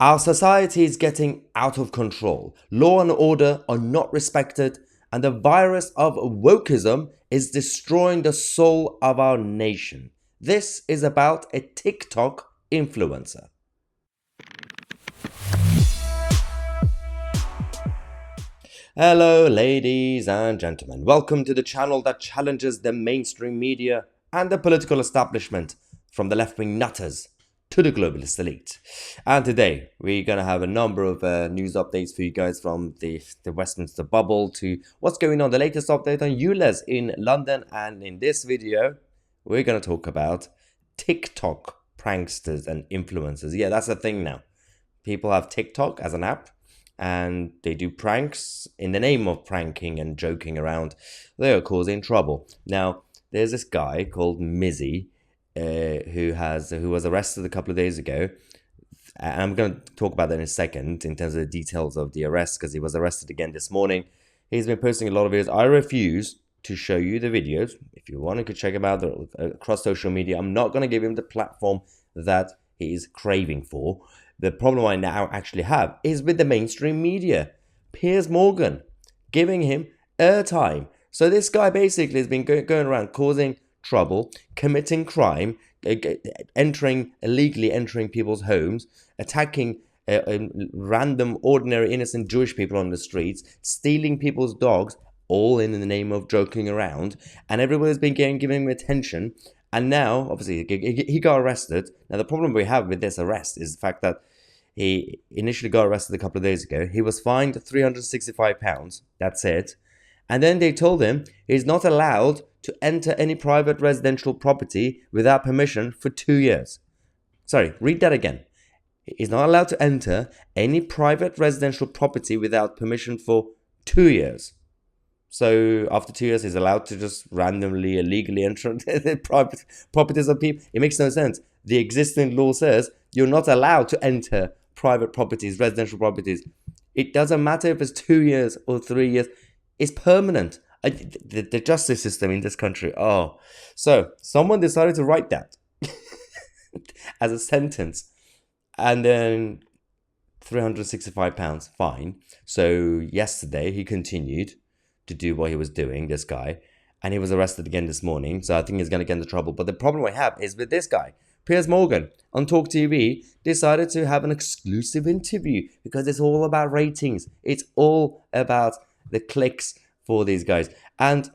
Our society is getting out of control. Law and order are not respected, and the virus of wokeism is destroying the soul of our nation. This is about a TikTok influencer. Hello, ladies and gentlemen. Welcome to the channel that challenges the mainstream media and the political establishment, from the left-wing nutters to the globalist elite. And today we're going to have a number of news updates for you guys, from the Westminster bubble to what's going on, the latest update on ULEZ in London. And in this video we're going to talk about TikTok pranksters and influencers. Yeah, that's a thing now. People have TikTok as an app and they do pranks in the name of pranking and joking around. They are causing trouble. Now there's this guy called Mizzy who was arrested a couple of days ago, and I'm going to talk about that in a second in terms of the details of the arrest, because he was arrested again this morning. He's been posting a lot of videos. I refuse to show you the videos. If you want, you could check him out across social media. I'm not going to give him the platform that he is craving for. The problem I now actually have is with the mainstream media. Piers Morgan giving him airtime. So this guy basically has been going around causing trouble, committing crime, illegally entering people's homes, attacking random, ordinary, innocent Jewish people on the streets, stealing people's dogs, all in the name of joking around. And everybody's been giving him attention. And now, obviously, he got arrested. Now, the problem we have with this arrest is the fact that he initially got arrested a couple of days ago. He was fined £365. That's it. And then they told him he's not allowed to enter any private residential property without permission for 2 years. Sorry, read that again. He's not allowed to enter any private residential property without permission for 2 years. So after 2 years, he's allowed to just randomly, illegally enter the private properties of people. It makes no sense. The existing law says you're not allowed to enter private properties, residential properties. It doesn't matter if it's 2 years or 3 years. It's permanent. The justice system in this country. Oh, so someone decided to write that as a sentence, and then £365 fine. So yesterday he continued to do what he was doing, this guy, and he was arrested again this morning. So I think he's going to get into trouble. But the problem I have is with this guy, Piers Morgan, on Talk TV, decided to have an exclusive interview because it's all about ratings. It's all about the clicks for these guys, and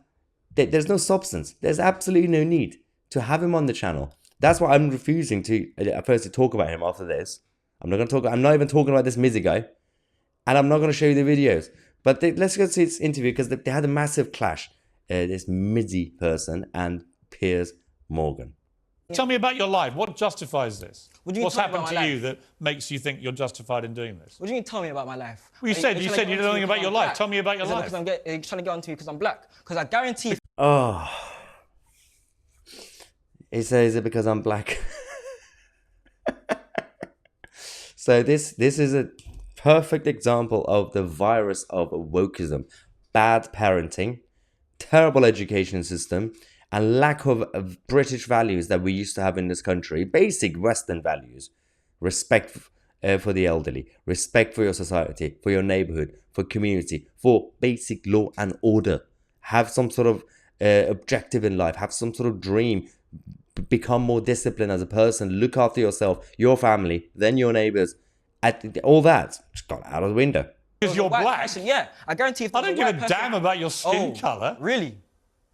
there's no substance. There's absolutely no need to have him on the channel. That's why I'm refusing to first to talk about him after this. I'm not even talking about this Mizzy guy, and I'm not going to show you the videos. But let's go see this interview, because they had a massive clash, this Mizzy person and Piers Morgan. Tell me about your life. What justifies this? What's happened to you that makes you think you're justified in doing this? What do you mean, tell me about my life? Well, you said you don't know anything about your life. Tell me about your life. Because you're trying to get onto me because I'm black. Because I guarantee... Oh. He says it because I'm black. So this is a perfect example of the virus of wokeism. Bad parenting, terrible education system, and lack of British values that we used to have in this country. Basic Western values. Respect for the elderly. Respect for your society, for your neighborhood, for community, for basic law and order. Have some sort of objective in life. Have some sort of dream. Become more disciplined as a person. Look after yourself, your family, then your neighbors. All that just got out of the window. Because you're black? Person, yeah, I guarantee if I don't give a damn about your skin colour. Really?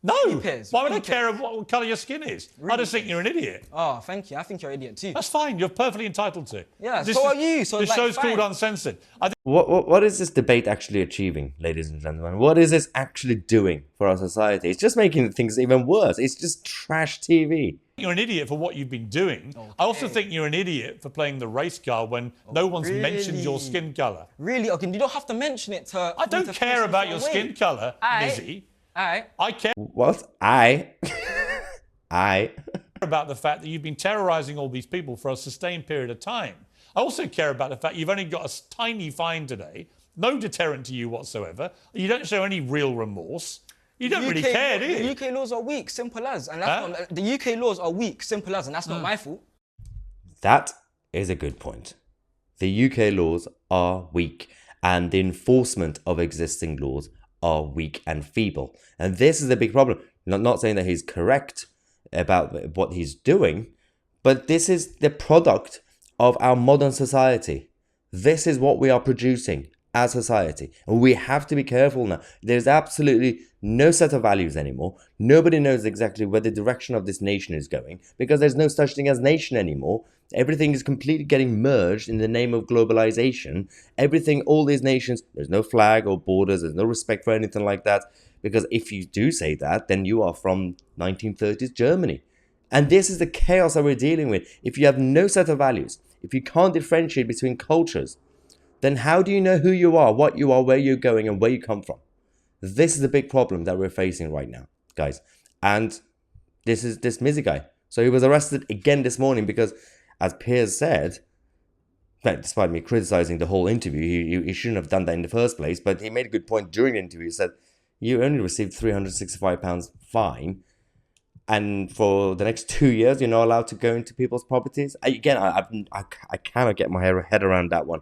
No. Piers, Why would I care what colour your skin is? Really? I just think you're an idiot. Oh, thank you. I think you're an idiot too. That's fine. You're perfectly entitled to. Yeah, so are you. So this show's called Uncensored. What is this debate actually achieving, ladies and gentlemen? What is this actually doing for our society? It's just making things even worse. It's just trash TV. You're an idiot for what you've been doing. Okay. I also think you're an idiot for playing the race card when no one's mentioned your skin colour. Really? Okay, you don't have to mention it to... I don't care about your skin colour, Mizzy. I care What? I about the fact that you've been terrorising all these people for a sustained period of time. I also care about the fact you've only got a tiny fine today, no deterrent to you whatsoever. You don't show any real remorse. You don't really care, do you? The UK laws are weak, simple as. And that's not, the UK laws are weak, simple as, and that's not my fault. That is a good point. The UK laws are weak, and the enforcement of existing laws are weak and feeble. And this is the big problem. Not saying that he's correct about what he's doing, but this is the product of our modern society. This is what we are producing as society. And we have to be careful now. There's absolutely no set of values anymore. Nobody knows exactly where the direction of this nation is going, because there's no such thing as nation anymore. Everything is completely getting merged in the name of globalization. Everything, all these nations, there's no flag or borders, there's no respect for anything like that. Because if you do say that, then you are from 1930s Germany. And this is the chaos that we're dealing with. If you have no set of values, if you can't differentiate between cultures, then how do you know who you are, what you are, where you're going, and where you come from? This is the big problem that we're facing right now, guys. And this is this Mizzy guy. So he was arrested again this morning because, as Piers said, despite me criticizing the whole interview, he shouldn't have done that in the first place, but he made a good point during the interview. He said, you only received £365 fine, and for the next 2 years, you're not allowed to go into people's properties. Again, I cannot get my head around that one.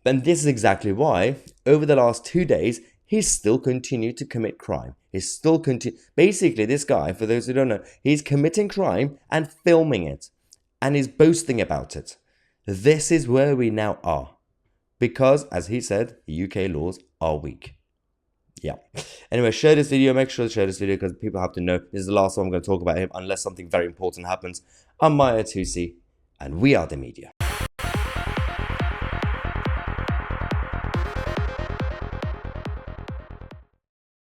And this is exactly why, over the last 2 days, he's still continued to commit crime. He's still basically, this guy, for those who don't know, he's committing crime and filming it. And he's boasting about it. This is where we now are. Because, as he said, the UK laws are weak. Yeah. Anyway, share this video. Make sure to share this video because people have to know. This is the last one I'm going to talk about him unless something very important happens. I'm Mahyar Tousi, and we are the media.